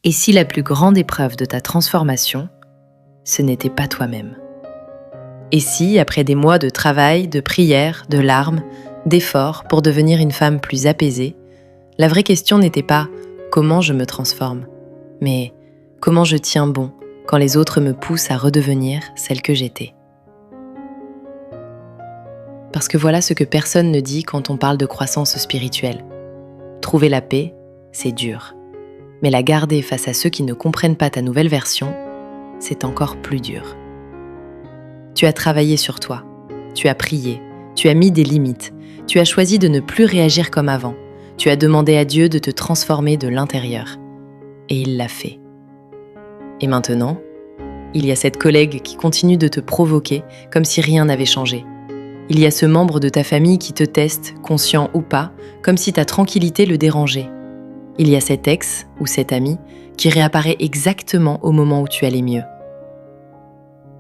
Et si la plus grande épreuve de ta transformation, ce n'était pas toi-même? Et si, après des mois de travail, de prières, de larmes, d'efforts pour devenir une femme plus apaisée, la vraie question n'était pas « comment je me transforme », mais « comment je tiens bon quand les autres me poussent à redevenir celle que j'étais ». Parce que voilà ce que personne ne dit quand on parle de croissance spirituelle. Trouver la paix, c'est dur. Mais la garder face à ceux qui ne comprennent pas ta nouvelle version, c'est encore plus dur. Tu as travaillé sur toi, tu as prié, tu as mis des limites, tu as choisi de ne plus réagir comme avant, tu as demandé à Dieu de te transformer de l'intérieur. Et il l'a fait. Et maintenant, il y a cette collègue qui continue de te provoquer comme si rien n'avait changé. Il y a ce membre de ta famille qui te teste, conscient ou pas, comme si ta tranquillité le dérangeait. Il y a cet ex ou cet ami qui réapparaît exactement au moment où tu allais mieux.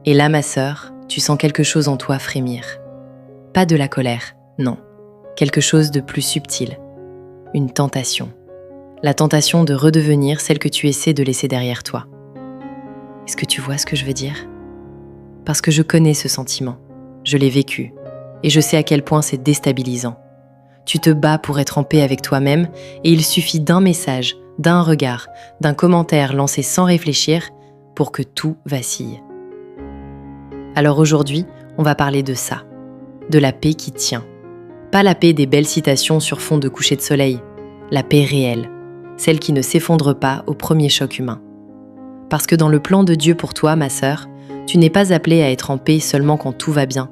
Et là, ma sœur, tu sens quelque chose en toi frémir. Pas de la colère, non. Quelque chose de plus subtil. Une tentation. La tentation de redevenir celle que tu essaies de laisser derrière toi. Est-ce que tu vois ce que je veux dire? Parce que je connais ce sentiment. Je l'ai vécu. Et je sais à quel point c'est déstabilisant. Tu te bats pour être en paix avec toi-même et il suffit d'un message, d'un regard, d'un commentaire lancé sans réfléchir pour que tout vacille. Alors aujourd'hui, on va parler de ça, de la paix qui tient. Pas la paix des belles citations sur fond de coucher de soleil, la paix réelle, celle qui ne s'effondre pas au premier choc humain. Parce que dans le plan de Dieu pour toi, ma sœur, tu n'es pas appelée à être en paix seulement quand tout va bien.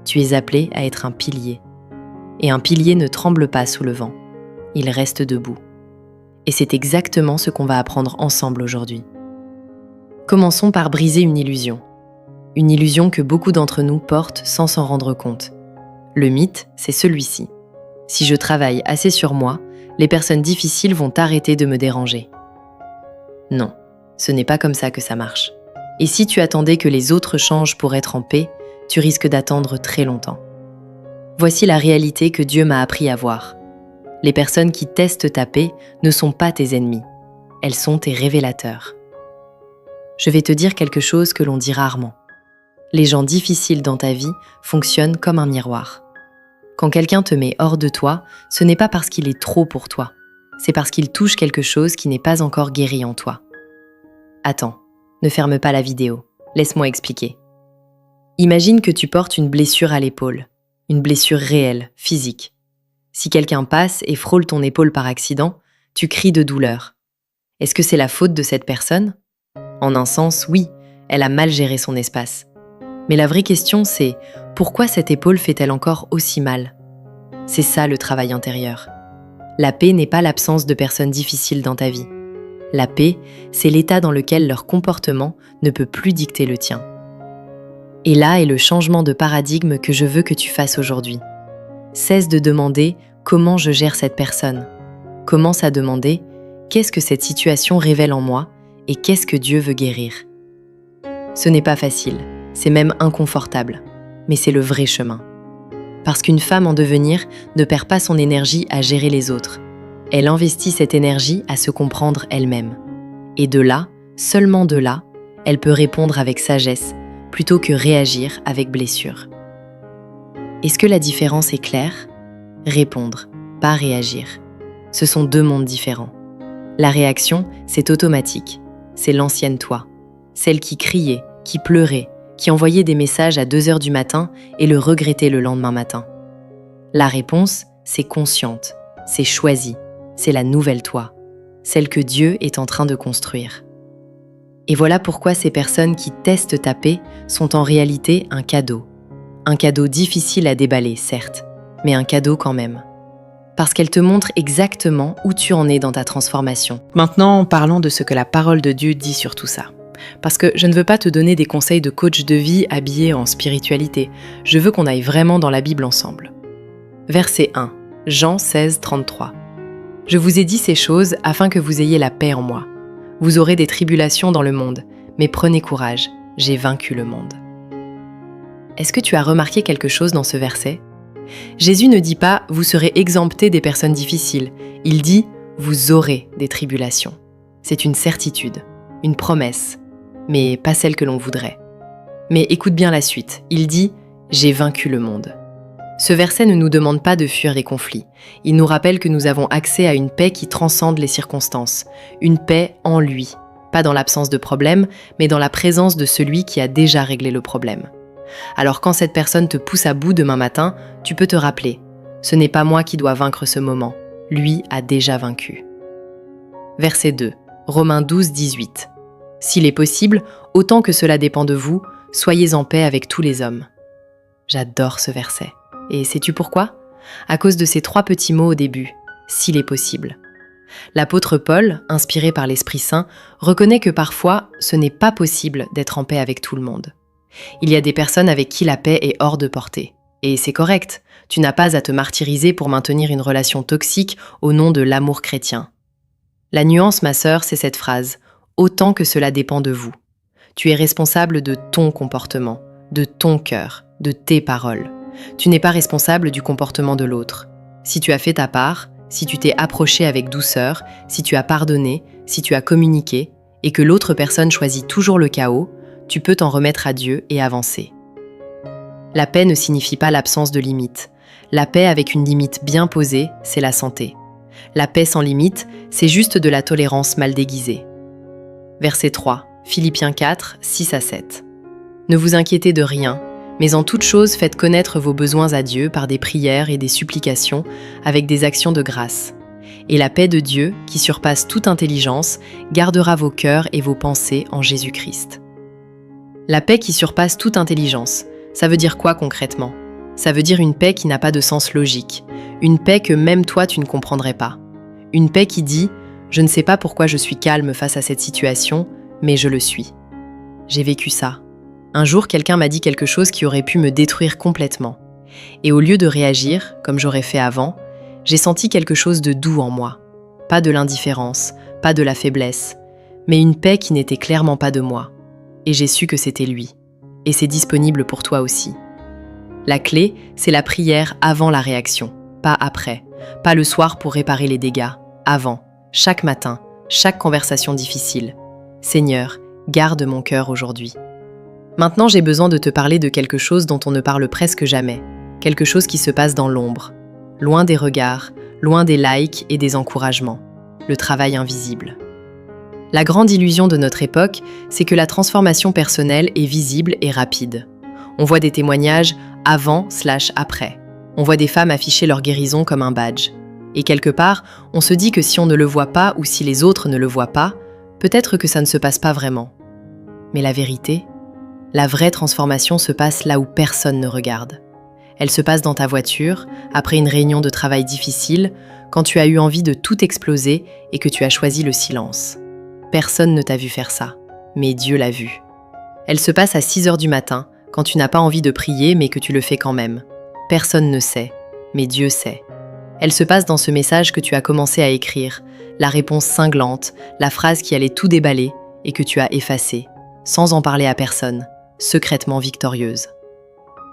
Tu es appelée à être un pilier. Et un pilier ne tremble pas sous le vent. Il reste debout. Et c'est exactement ce qu'on va apprendre ensemble aujourd'hui. Commençons par briser une illusion. Une illusion que beaucoup d'entre nous portent sans s'en rendre compte. Le mythe, c'est celui-ci. Si je travaille assez sur moi, les personnes difficiles vont arrêter de me déranger. Non, ce n'est pas comme ça que ça marche. Et si tu attendais que les autres changent pour être en paix, tu risques d'attendre très longtemps. Voici la réalité que Dieu m'a appris à voir. Les personnes qui testent ta paix ne sont pas tes ennemis. Elles sont tes révélateurs. Je vais te dire quelque chose que l'on dit rarement. Les gens difficiles dans ta vie fonctionnent comme un miroir. Quand quelqu'un te met hors de toi, ce n'est pas parce qu'il est trop pour toi. C'est parce qu'il touche quelque chose qui n'est pas encore guéri en toi. Attends, ne ferme pas la vidéo. Laisse-moi expliquer. Imagine que tu portes une blessure à l'épaule. Une blessure réelle, physique. Si quelqu'un passe et frôle ton épaule par accident, tu cries de douleur. Est-ce que c'est la faute de cette personne? En un sens, oui, elle a mal géré son espace. Mais la vraie question, c'est pourquoi cette épaule fait-elle encore aussi mal? C'est ça le travail intérieur. La paix n'est pas l'absence de personnes difficiles dans ta vie. La paix, c'est l'état dans lequel leur comportement ne peut plus dicter le tien. Et là est le changement de paradigme que je veux que tu fasses aujourd'hui. Cesse de demander comment je gère cette personne. Commence à demander qu'est-ce que cette situation révèle en moi et qu'est-ce que Dieu veut guérir. Ce n'est pas facile, c'est même inconfortable, mais c'est le vrai chemin. Parce qu'une femme en devenir ne perd pas son énergie à gérer les autres. Elle investit cette énergie à se comprendre elle-même. Et de là, seulement de là, elle peut répondre avec sagesse, plutôt que réagir avec blessure. Est-ce que la différence est claire? Répondre, pas réagir. Ce sont deux mondes différents. La réaction, c'est automatique. C'est l'ancienne toi. Celle qui criait, qui pleurait, qui envoyait des messages à 2h du matin et le regrettait le lendemain matin. La réponse, c'est consciente, c'est choisi, c'est la nouvelle toi, celle que Dieu est en train de construire. Et voilà pourquoi ces personnes qui testent ta paix sont en réalité un cadeau. Un cadeau difficile à déballer, certes, mais un cadeau quand même. Parce qu'elles te montrent exactement où tu en es dans ta transformation. Maintenant, parlons de ce que la parole de Dieu dit sur tout ça. Parce que je ne veux pas te donner des conseils de coach de vie habillés en spiritualité. Je veux qu'on aille vraiment dans la Bible ensemble. Verset 1, Jean 16, 33. « Je vous ai dit ces choses afin que vous ayez la paix en moi. Vous aurez des tribulations dans le monde, mais prenez courage, j'ai vaincu le monde. » Est-ce que tu as remarqué quelque chose dans ce verset? Jésus ne dit pas « vous serez exemptés des personnes difficiles », il dit « vous aurez des tribulations ». C'est une certitude, une promesse, mais pas celle que l'on voudrait. Mais écoute bien la suite, il dit « J'ai vaincu le monde ». Ce verset ne nous demande pas de fuir les conflits. Il nous rappelle que nous avons accès à une paix qui transcende les circonstances, une paix en lui, pas dans l'absence de problème, mais dans la présence de celui qui a déjà réglé le problème. Alors quand cette personne te pousse à bout demain matin, tu peux te rappeler, ce n'est pas moi qui dois vaincre ce moment, lui a déjà vaincu. Verset 2, Romains 12, 18. S'il est possible, autant que cela dépend de vous, soyez en paix avec tous les hommes. J'adore ce verset. Et sais-tu pourquoi ? À cause de ces 3 petits mots au début, s'il est possible. L'apôtre Paul, inspiré par l'Esprit Saint, reconnaît que parfois, ce n'est pas possible d'être en paix avec tout le monde. Il y a des personnes avec qui la paix est hors de portée. Et c'est correct, tu n'as pas à te martyriser pour maintenir une relation toxique au nom de l'amour chrétien. La nuance, ma sœur, c'est cette phrase « autant que cela dépend de vous ». Tu es responsable de ton comportement, de ton cœur, de tes paroles. Tu n'es pas responsable du comportement de l'autre. Si tu as fait ta part, si tu t'es approché avec douceur, si tu as pardonné, si tu as communiqué, et que l'autre personne choisit toujours le chaos, tu peux t'en remettre à Dieu et avancer. La paix ne signifie pas l'absence de limites. La paix avec une limite bien posée, c'est la santé. La paix sans limite, c'est juste de la tolérance mal déguisée. Verset 3, Philippiens 4, 6 à 7. Ne vous inquiétez de rien, mais en toute chose faites connaître vos besoins à Dieu par des prières et des supplications avec des actions de grâce. Et la paix de Dieu, qui surpasse toute intelligence, gardera vos cœurs et vos pensées en Jésus-Christ. La paix qui surpasse toute intelligence, ça veut dire quoi concrètement ? Ça veut dire une paix qui n'a pas de sens logique, une paix que même toi tu ne comprendrais pas. Une paix qui dit « Je ne sais pas pourquoi je suis calme face à cette situation, mais je le suis. » J'ai vécu ça. Un jour, quelqu'un m'a dit quelque chose qui aurait pu me détruire complètement. Et au lieu de réagir, comme j'aurais fait avant, j'ai senti quelque chose de doux en moi. Pas de l'indifférence, pas de la faiblesse, mais une paix qui n'était clairement pas de moi. Et j'ai su que c'était lui. Et c'est disponible pour toi aussi. La clé, c'est la prière avant la réaction, pas après. Pas le soir pour réparer les dégâts, avant, chaque matin, chaque conversation difficile. Seigneur, garde mon cœur aujourd'hui. Maintenant, j'ai besoin de te parler de quelque chose dont on ne parle presque jamais, quelque chose qui se passe dans l'ombre, loin des regards, loin des likes et des encouragements, le travail invisible. La grande illusion de notre époque, c'est que la transformation personnelle est visible et rapide. On voit des témoignages avant/après. On voit des femmes afficher leur guérison comme un badge. Et quelque part, on se dit que si on ne le voit pas ou si les autres ne le voient pas, peut-être que ça ne se passe pas vraiment. Mais la vérité, la vraie transformation se passe là où personne ne regarde. Elle se passe dans ta voiture, après une réunion de travail difficile, quand tu as eu envie de tout exploser et que tu as choisi le silence. Personne ne t'a vu faire ça, mais Dieu l'a vu. Elle se passe à 6h du matin, quand tu n'as pas envie de prier mais que tu le fais quand même. Personne ne sait, mais Dieu sait. Elle se passe dans ce message que tu as commencé à écrire, la réponse cinglante, la phrase qui allait tout déballer et que tu as effacée, sans en parler à personne, secrètement victorieuse.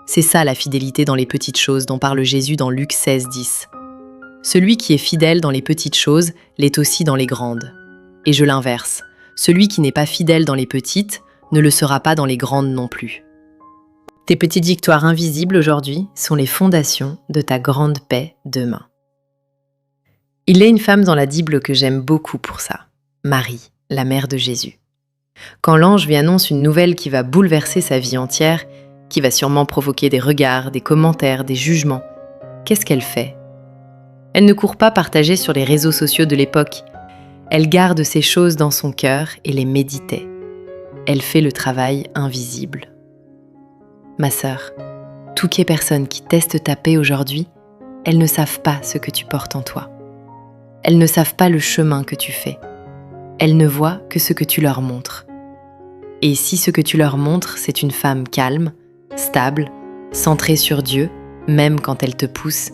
C'est ça la fidélité dans les petites choses dont parle Jésus dans Luc 16, 10. Celui qui est fidèle dans les petites choses l'est aussi dans les grandes. Et je l'inverse, celui qui n'est pas fidèle dans les petites ne le sera pas dans les grandes non plus. Tes petites victoires invisibles aujourd'hui sont les fondations de ta grande paix demain. Il y a une femme dans la Bible que j'aime beaucoup pour ça, Marie, la mère de Jésus. Quand l'ange lui annonce une nouvelle qui va bouleverser sa vie entière, qui va sûrement provoquer des regards, des commentaires, des jugements, qu'est-ce qu'elle fait ? Elle ne court pas partager sur les réseaux sociaux de l'époque. Elle garde ces choses dans son cœur et les méditait. Elle fait le travail invisible. Ma sœur, toutes les personnes qui testent ta paix aujourd'hui, elles ne savent pas ce que tu portes en toi. Elles ne savent pas le chemin que tu fais. Elles ne voient que ce que tu leur montres. Et si ce que tu leur montres, c'est une femme calme, stable, centrée sur Dieu, même quand elle te pousse,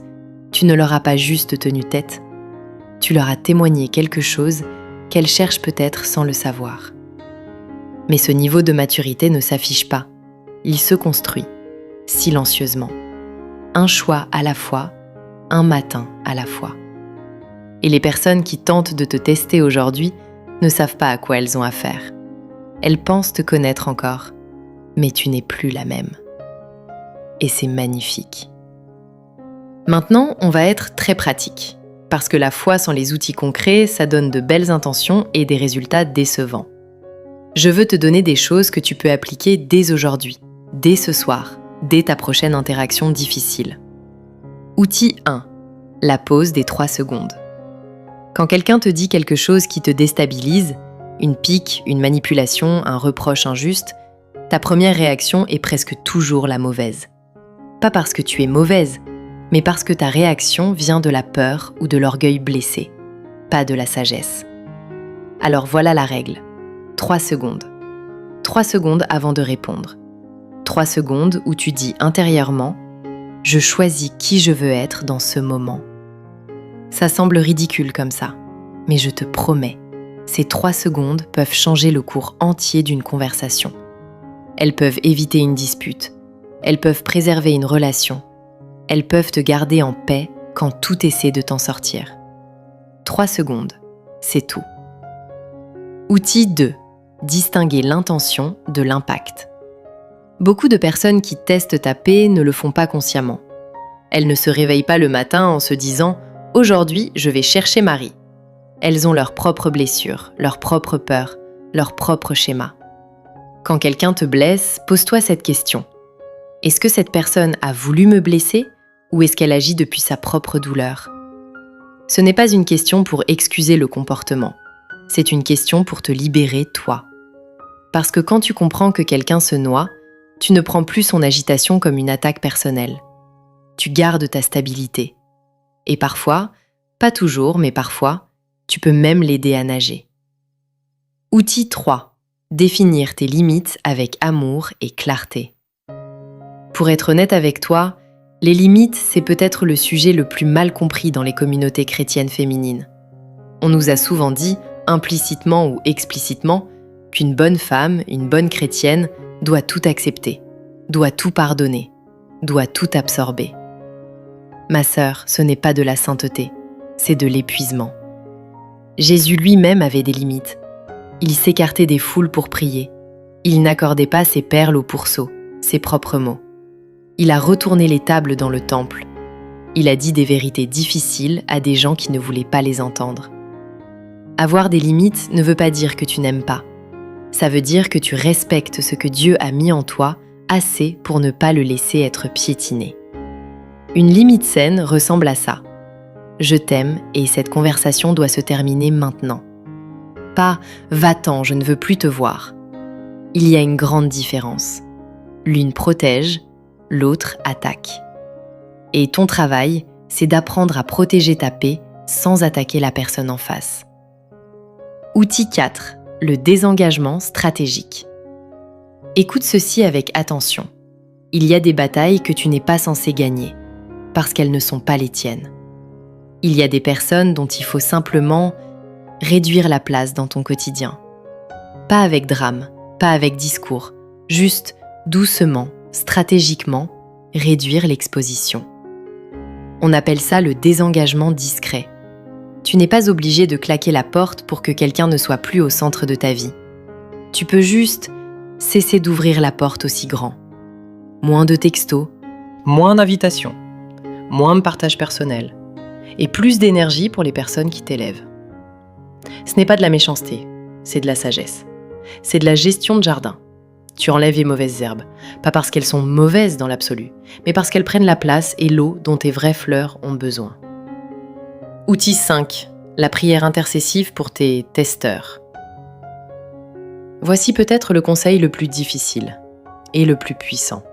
tu ne leur as pas juste tenu tête. Tu leur as témoigné quelque chose qu'elles cherchent peut-être sans le savoir. Mais ce niveau de maturité ne s'affiche pas. Il se construit, silencieusement. Un choix à la fois, un matin à la fois. Et les personnes qui tentent de te tester aujourd'hui ne savent pas à quoi elles ont affaire. Elles pensent te connaître encore, mais tu n'es plus la même. Et c'est magnifique. Maintenant, on va être très pratique, parce que la foi sans les outils concrets, ça donne de belles intentions et des résultats décevants. Je veux te donner des choses que tu peux appliquer dès aujourd'hui, dès ce soir, dès ta prochaine interaction difficile. Outil 1. La pause des 3 secondes. Quand quelqu'un te dit quelque chose qui te déstabilise, une pique, une manipulation, un reproche injuste, ta première réaction est presque toujours la mauvaise. Pas parce que tu es mauvaise, mais parce que ta réaction vient de la peur ou de l'orgueil blessé, pas de la sagesse. Alors voilà la règle. 3 secondes. 3 secondes avant de répondre. 3 secondes où tu dis intérieurement « Je choisis qui je veux être dans ce moment ». Ça semble ridicule comme ça, mais je te promets, ces 3 secondes peuvent changer le cours entier d'une conversation. Elles peuvent éviter une dispute, elles peuvent préserver une relation, elles peuvent te garder en paix quand tout essaie de t'en sortir. 3 secondes, c'est tout. Outil 2. Distinguer l'intention de l'impact. Beaucoup de personnes qui testent ta paix ne le font pas consciemment. Elles ne se réveillent pas le matin en se disant « Aujourd'hui, je vais chercher Marie ». Elles ont leurs propres blessures, leurs propres peurs, leurs propres schémas. Quand quelqu'un te blesse, pose-toi cette question. Est-ce que cette personne a voulu me blesser ou est-ce qu'elle agit depuis sa propre douleur ? Ce n'est pas une question pour excuser le comportement. C'est une question pour te libérer, toi. Parce que quand tu comprends que quelqu'un se noie, tu ne prends plus son agitation comme une attaque personnelle. Tu gardes ta stabilité. Et parfois, pas toujours, mais parfois, tu peux même l'aider à nager. Outil 3. Définir tes limites avec amour et clarté. Pour être honnête avec toi, les limites, c'est peut-être le sujet le plus mal compris dans les communautés chrétiennes féminines. On nous a souvent dit, implicitement ou explicitement, qu'une bonne femme, une bonne chrétienne, doit tout accepter, doit tout pardonner, doit tout absorber. Ma sœur, ce n'est pas de la sainteté, c'est de l'épuisement. Jésus lui-même avait des limites. Il s'écartait des foules pour prier. Il n'accordait pas ses perles au pourceau, ses propres mots. Il a retourné les tables dans le temple. Il a dit des vérités difficiles à des gens qui ne voulaient pas les entendre. Avoir des limites ne veut pas dire que tu n'aimes pas. Ça veut dire que tu respectes ce que Dieu a mis en toi assez pour ne pas le laisser être piétiné. Une limite saine ressemble à ça. Je t'aime et cette conversation doit se terminer maintenant. Pas « va-t'en, je ne veux plus te voir ». Il y a une grande différence. L'une protège, l'autre attaque. Et ton travail, c'est d'apprendre à protéger ta paix sans attaquer la personne en face. Outil 4. Le désengagement stratégique. Écoute ceci avec attention. Il y a des batailles que tu n'es pas censé gagner, parce qu'elles ne sont pas les tiennes. Il y a des personnes dont il faut simplement réduire la place dans ton quotidien. Pas avec drame, pas avec discours, juste doucement, stratégiquement, réduire l'exposition. On appelle ça le désengagement discret. Tu n'es pas obligé de claquer la porte pour que quelqu'un ne soit plus au centre de ta vie. Tu peux juste cesser d'ouvrir la porte aussi grand. Moins de textos, moins d'invitations, moins de partage personnel et plus d'énergie pour les personnes qui t'élèvent. Ce n'est pas de la méchanceté, c'est de la sagesse. C'est de la gestion de jardin. Tu enlèves les mauvaises herbes, pas parce qu'elles sont mauvaises dans l'absolu, mais parce qu'elles prennent la place et l'eau dont tes vraies fleurs ont besoin. Outil 5. La prière intercessive pour tes testeurs. Voici peut-être le conseil le plus difficile et le plus puissant.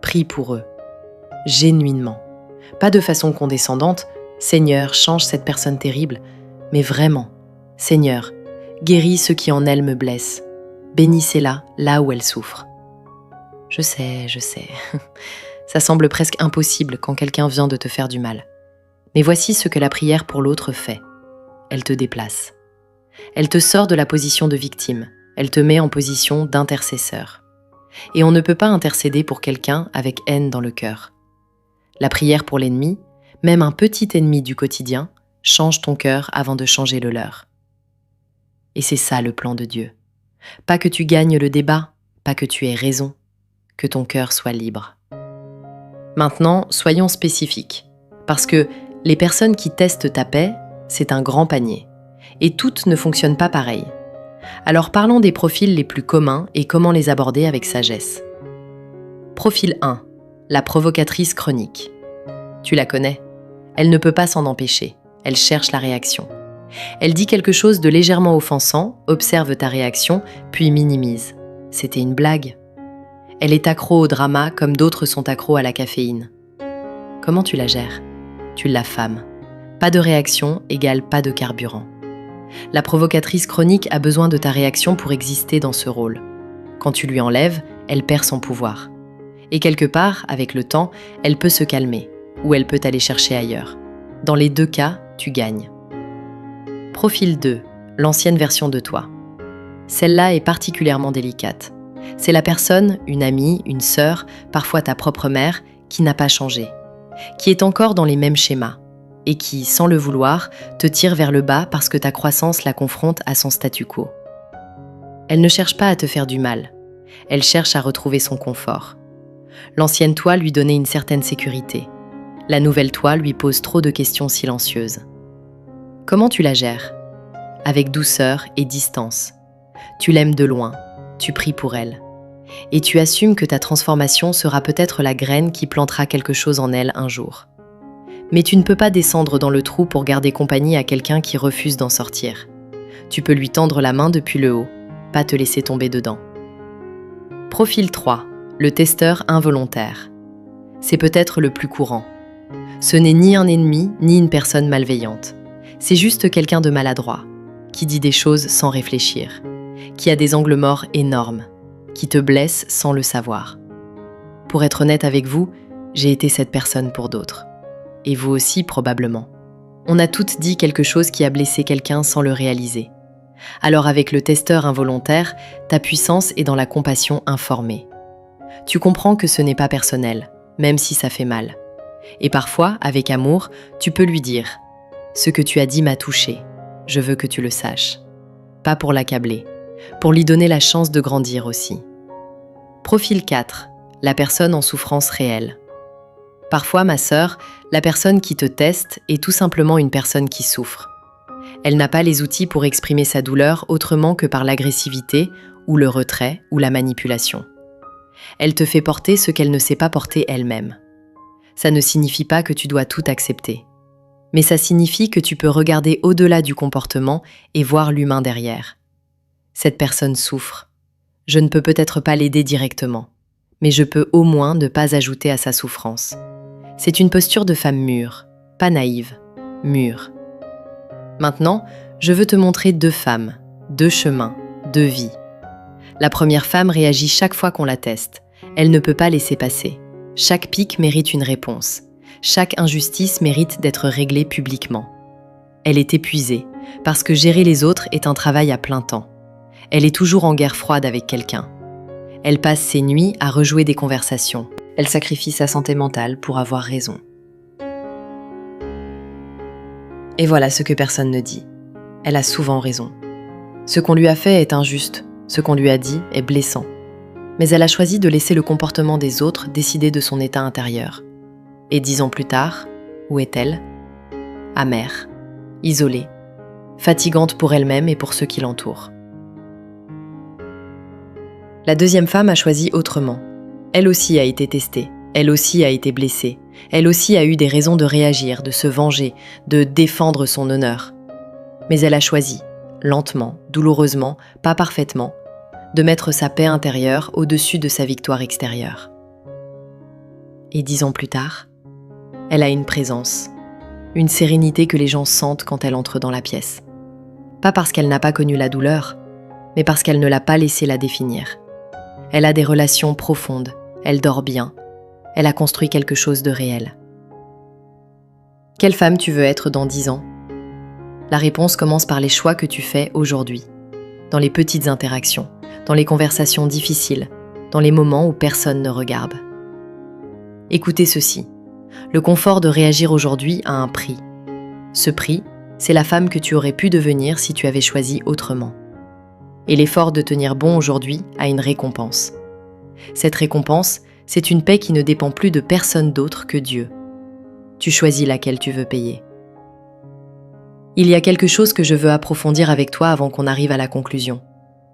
Prie pour eux, genuinement. Pas de façon condescendante, « Seigneur, change cette personne terrible », mais vraiment, « Seigneur, guéris ceux qui en elle me blessent. Bénissez-la là où elle souffre. » Je sais, ça semble presque impossible quand quelqu'un vient de te faire du mal. Mais voici ce que la prière pour l'autre fait. Elle te déplace. Elle te sort de la position de victime. Elle te met en position d'intercesseur. Et on ne peut pas intercéder pour quelqu'un avec haine dans le cœur. La prière pour l'ennemi, même un petit ennemi du quotidien, change ton cœur avant de changer le leur. Et c'est ça le plan de Dieu. Pas que tu gagnes le débat, pas que tu aies raison, que ton cœur soit libre. Maintenant, soyons spécifiques, parce que les personnes qui testent ta paix, c'est un grand panier, et toutes ne fonctionnent pas pareil. Alors parlons des profils les plus communs et comment les aborder avec sagesse. Profil 1, la provocatrice chronique. Tu la connais. Elle ne peut pas s'en empêcher, elle cherche la réaction. Elle dit quelque chose de légèrement offensant, observe ta réaction, puis minimise. C'était une blague. Elle est accro au drama comme d'autres sont accros à la caféine. Comment tu la gères? Tu l'affames. Pas de réaction égale pas de carburant. La provocatrice chronique a besoin de ta réaction pour exister dans ce rôle. Quand tu lui enlèves, elle perd son pouvoir. Et quelque part, avec le temps, elle peut se calmer, ou elle peut aller chercher ailleurs. Dans les deux cas, tu gagnes. Profil 2, l'ancienne version de toi. Celle-là est particulièrement délicate. C'est la personne, une amie, une sœur, parfois ta propre mère, qui n'a pas changé, qui est encore dans les mêmes schémas, et qui, sans le vouloir, te tire vers le bas parce que ta croissance la confronte à son statu quo. Elle ne cherche pas à te faire du mal, elle cherche à retrouver son confort. L'ancienne toi lui donnait une certaine sécurité. La nouvelle toi lui pose trop de questions silencieuses. Comment tu la gères? Avec douceur et distance. Tu l'aimes de loin, tu pries pour elle. Et tu assumes que ta transformation sera peut-être la graine qui plantera quelque chose en elle un jour. Mais tu ne peux pas descendre dans le trou pour garder compagnie à quelqu'un qui refuse d'en sortir. Tu peux lui tendre la main depuis le haut, pas te laisser tomber dedans. Profil 3, le testeur involontaire. C'est peut-être le plus courant. Ce n'est ni un ennemi, ni une personne malveillante. C'est juste quelqu'un de maladroit, qui dit des choses sans réfléchir, qui a des angles morts énormes, qui te blesse sans le savoir. Pour être honnête avec vous, j'ai été cette personne pour d'autres. Et vous aussi probablement. On a toutes dit quelque chose qui a blessé quelqu'un sans le réaliser. Alors avec le testeur involontaire, ta puissance est dans la compassion informée. Tu comprends que ce n'est pas personnel, même si ça fait mal. Et parfois, avec amour, tu peux lui dire « Ce que tu as dit m'a touché, je veux que tu le saches. » Pas pour l'accabler, pour lui donner la chance de grandir aussi. Profil 4, la personne en souffrance réelle. Parfois, ma sœur, la personne qui te teste est tout simplement une personne qui souffre. Elle n'a pas les outils pour exprimer sa douleur autrement que par l'agressivité, ou le retrait, ou la manipulation. Elle te fait porter ce qu'elle ne sait pas porter elle-même. Ça ne signifie pas que tu dois tout accepter. Mais ça signifie que tu peux regarder au-delà du comportement et voir l'humain derrière. Cette personne souffre. Je ne peux peut-être pas l'aider directement, mais je peux au moins ne pas ajouter à sa souffrance. C'est une posture de femme mûre, pas naïve, mûre. Maintenant, je veux te montrer 2 femmes, 2 chemins, 2 vies. La première femme réagit chaque fois qu'on la teste. Elle ne peut pas laisser passer. Chaque pique mérite une réponse. Chaque injustice mérite d'être réglée publiquement. Elle est épuisée, parce que gérer les autres est un travail à plein temps. Elle est toujours en guerre froide avec quelqu'un. Elle passe ses nuits à rejouer des conversations. Elle sacrifie sa santé mentale pour avoir raison. Et voilà ce que personne ne dit. Elle a souvent raison. Ce qu'on lui a fait est injuste, ce qu'on lui a dit est blessant. Mais elle a choisi de laisser le comportement des autres décider de son état intérieur. Et 10 ans plus tard, où est-elle? Amère, isolée, fatigante pour elle-même et pour ceux qui l'entourent. La deuxième femme a choisi autrement. Elle aussi a été testée, elle aussi a été blessée, elle aussi a eu des raisons de réagir, de se venger, de défendre son honneur. Mais elle a choisi, lentement, douloureusement, pas parfaitement, de mettre sa paix intérieure au-dessus de sa victoire extérieure. Et 10 ans plus tard, elle a une présence, une sérénité que les gens sentent quand elle entre dans la pièce. Pas parce qu'elle n'a pas connu la douleur, mais parce qu'elle ne l'a pas laissé la définir. Elle a des relations profondes, elle dort bien, elle a construit quelque chose de réel. Quelle femme tu veux être dans 10 ans? La réponse commence par les choix que tu fais aujourd'hui, dans les petites interactions, dans les conversations difficiles, dans les moments où personne ne regarde. Écoutez ceci. Le confort de réagir aujourd'hui a un prix. Ce prix, c'est la femme que tu aurais pu devenir si tu avais choisi autrement. Et l'effort de tenir bon aujourd'hui a une récompense. Cette récompense, c'est une paix qui ne dépend plus de personne d'autre que Dieu. Tu choisis laquelle tu veux payer. Il y a quelque chose que je veux approfondir avec toi avant qu'on arrive à la conclusion.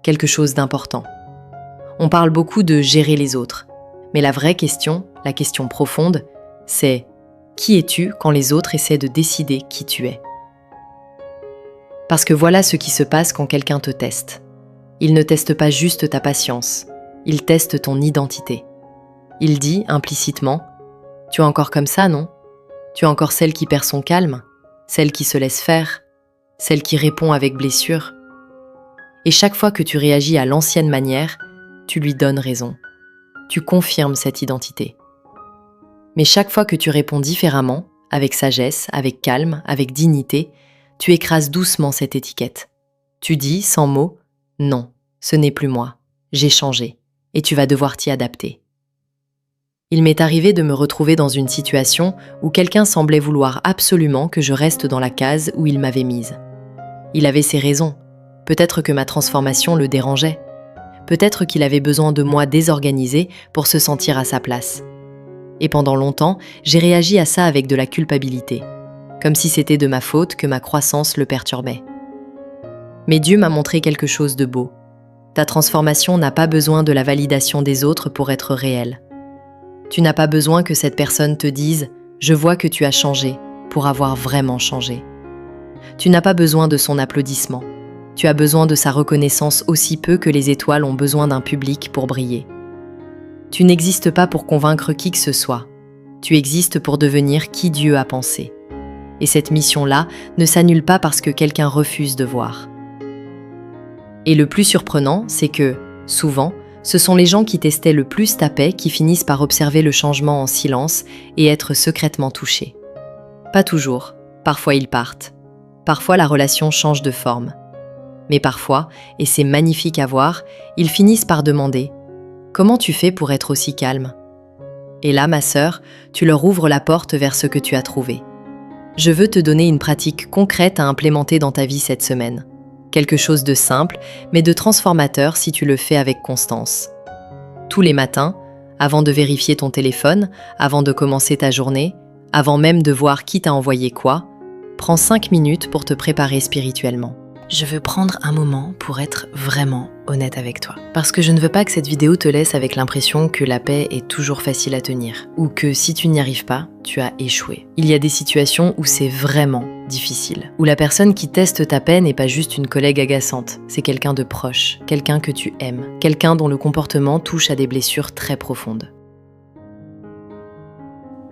Quelque chose d'important. On parle beaucoup de gérer les autres, mais la vraie question, la question profonde, c'est qui es-tu quand les autres essaient de décider qui tu es ? Parce que voilà ce qui se passe quand quelqu'un te teste. Il ne teste pas juste ta patience, il teste ton identité. Il dit implicitement « Tu es encore comme ça, non ? Tu es encore celle qui perd son calme, celle qui se laisse faire, celle qui répond avec blessure. » Et chaque fois que tu réagis à l'ancienne manière, tu lui donnes raison. Tu confirmes cette identité. Mais chaque fois que tu réponds différemment, avec sagesse, avec calme, avec dignité, tu écrases doucement cette étiquette. Tu dis, sans mots, « Non, ce n'est plus moi, j'ai changé, et tu vas devoir t'y adapter. » Il m'est arrivé de me retrouver dans une situation où quelqu'un semblait vouloir absolument que je reste dans la case où il m'avait mise. Il avait ses raisons. Peut-être que ma transformation le dérangeait. Peut-être qu'il avait besoin de moi désorganisée pour se sentir à sa place. Et pendant longtemps, j'ai réagi à ça avec de la culpabilité, comme si c'était de ma faute que ma croissance le perturbait. Mais Dieu m'a montré quelque chose de beau. Ta transformation n'a pas besoin de la validation des autres pour être réelle. Tu n'as pas besoin que cette personne te dise « Je vois que tu as changé » pour avoir vraiment changé. Tu n'as pas besoin de son applaudissement. Tu as besoin de sa reconnaissance aussi peu que les étoiles ont besoin d'un public pour briller. Tu n'existes pas pour convaincre qui que ce soit. Tu existes pour devenir qui Dieu a pensé. Et cette mission-là ne s'annule pas parce que quelqu'un refuse de voir. Et le plus surprenant, c'est que, souvent, ce sont les gens qui testaient le plus ta paix qui finissent par observer le changement en silence et être secrètement touchés. Pas toujours, parfois ils partent. Parfois la relation change de forme. Mais parfois, et c'est magnifique à voir, ils finissent par demander « Comment tu fais pour être aussi calme ?» Et là, ma sœur, tu leur ouvres la porte vers ce que tu as trouvé. Je veux te donner une pratique concrète à implémenter dans ta vie cette semaine. Quelque chose de simple, mais de transformateur si tu le fais avec constance. Tous les matins, avant de vérifier ton téléphone, avant de commencer ta journée, avant même de voir qui t'a envoyé quoi, prends 5 minutes pour te préparer spirituellement. Je veux prendre un moment pour être vraiment honnête avec toi. Parce que je ne veux pas que cette vidéo te laisse avec l'impression que la paix est toujours facile à tenir, ou que si tu n'y arrives pas, tu as échoué. Il y a des situations où c'est vraiment difficile, où la personne qui teste ta paix n'est pas juste une collègue agaçante, c'est quelqu'un de proche, quelqu'un que tu aimes, quelqu'un dont le comportement touche à des blessures très profondes.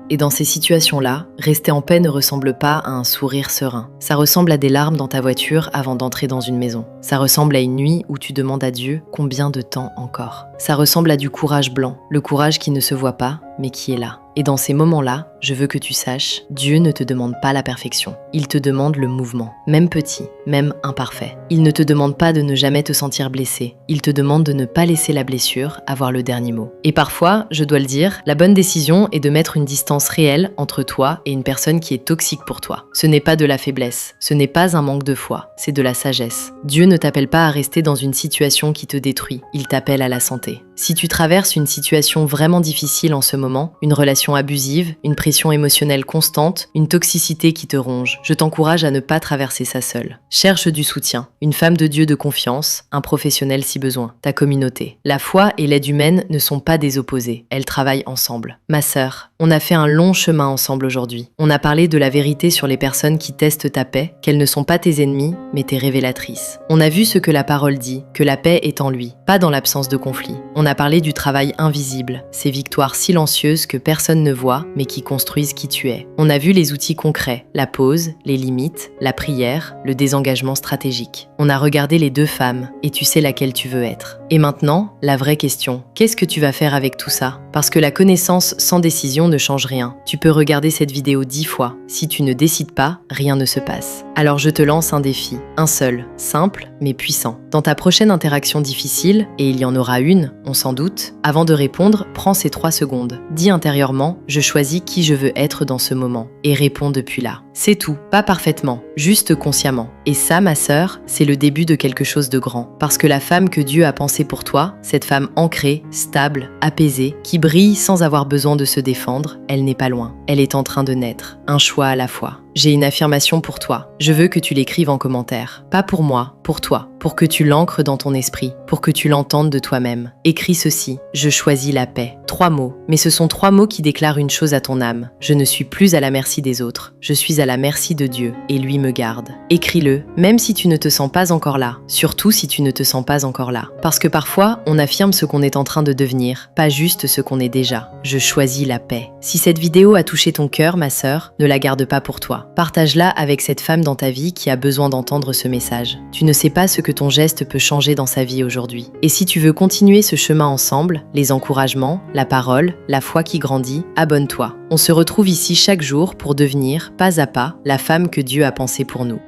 Et dans ces situations-là, rester en paix ne ressemble pas à un sourire serein. Ça ressemble à des larmes dans ta voiture avant d'entrer dans une maison. Ça ressemble à une nuit où tu demandes à Dieu combien de temps encore. Ça ressemble à du courage blanc, le courage qui ne se voit pas, mais qui est là. Et dans ces moments-là, je veux que tu saches, Dieu ne te demande pas la perfection. Il te demande le mouvement, même petit, même imparfait. Il ne te demande pas de ne jamais te sentir blessé. Il te demande de ne pas laisser la blessure avoir le dernier mot. Et parfois, je dois le dire, la bonne décision est de mettre une distance réelle entre toi et une personne qui est toxique pour toi. Ce n'est pas de la faiblesse, ce n'est pas un manque de foi, c'est de la sagesse. Dieu ne t'appelle pas à rester dans une situation qui te détruit, il t'appelle à la santé. Si tu traverses une situation vraiment difficile en ce moment, une relation abusive, une pression émotionnelle constante, une toxicité qui te ronge, je t'encourage à ne pas traverser ça seul. Cherche du soutien, une femme de Dieu de confiance, un professionnel si besoin, ta communauté. La foi et l'aide humaine ne sont pas des opposés, elles travaillent ensemble. Ma sœur, on a fait un long chemin ensemble aujourd'hui. On a parlé de la vérité sur les personnes qui testent ta paix, qu'elles ne sont pas tes ennemis, mais tes révélatrices. On a vu ce que la parole dit, que la paix est en lui, pas dans l'absence de conflit. On a parlé du travail invisible, ces victoires silencieuses que personne ne voit, mais qui construisent qui tu es. On a vu les outils concrets, la pause, les limites, la prière, le désengagement stratégique. On a regardé les 2 femmes, et tu sais laquelle tu veux être. Et maintenant, la vraie question, qu'est-ce que tu vas faire avec tout ça ? Parce que la connaissance sans décision ne change rien. Tu peux regarder cette vidéo 10 fois. Si tu ne décides pas, rien ne se passe. Alors je te lance un défi, un seul, simple, mais puissant. Dans ta prochaine interaction difficile, et il y en aura une, on s'en doute, avant de répondre, prends ces 3 secondes. Dis intérieurement, je choisis qui je veux être dans ce moment, et réponds depuis là. C'est tout, pas parfaitement, juste consciemment. Et ça, ma sœur, c'est le début de quelque chose de grand. Parce que la femme que Dieu a pensée pour toi, cette femme ancrée, stable, apaisée, qui brille sans avoir besoin de se défendre, elle n'est pas loin. Elle est en train de naître, un choix à la fois. J'ai une affirmation pour toi. Je veux que tu l'écrives en commentaire. Pas pour moi, pour toi. Pour que tu l'ancres dans ton esprit. Pour que tu l'entendes de toi-même. Écris ceci. Je choisis la paix. 3 mots. Mais ce sont 3 mots qui déclarent une chose à ton âme. Je ne suis plus à la merci des autres. Je suis à la merci de Dieu. Et lui me garde. Écris-le, même si tu ne te sens pas encore là. Surtout si tu ne te sens pas encore là. Parce que parfois, on affirme ce qu'on est en train de devenir. Pas juste ce qu'on est déjà. Je choisis la paix. Si cette vidéo a touché ton cœur, ma sœur, ne la garde pas pour toi. Partage-la avec cette femme dans ta vie qui a besoin d'entendre ce message. Tu ne sais pas ce que ton geste peut changer dans sa vie aujourd'hui. Et si tu veux continuer ce chemin ensemble, les encouragements, la parole, la foi qui grandit, abonne-toi. On se retrouve ici chaque jour pour devenir, pas à pas, la femme que Dieu a pensée pour nous.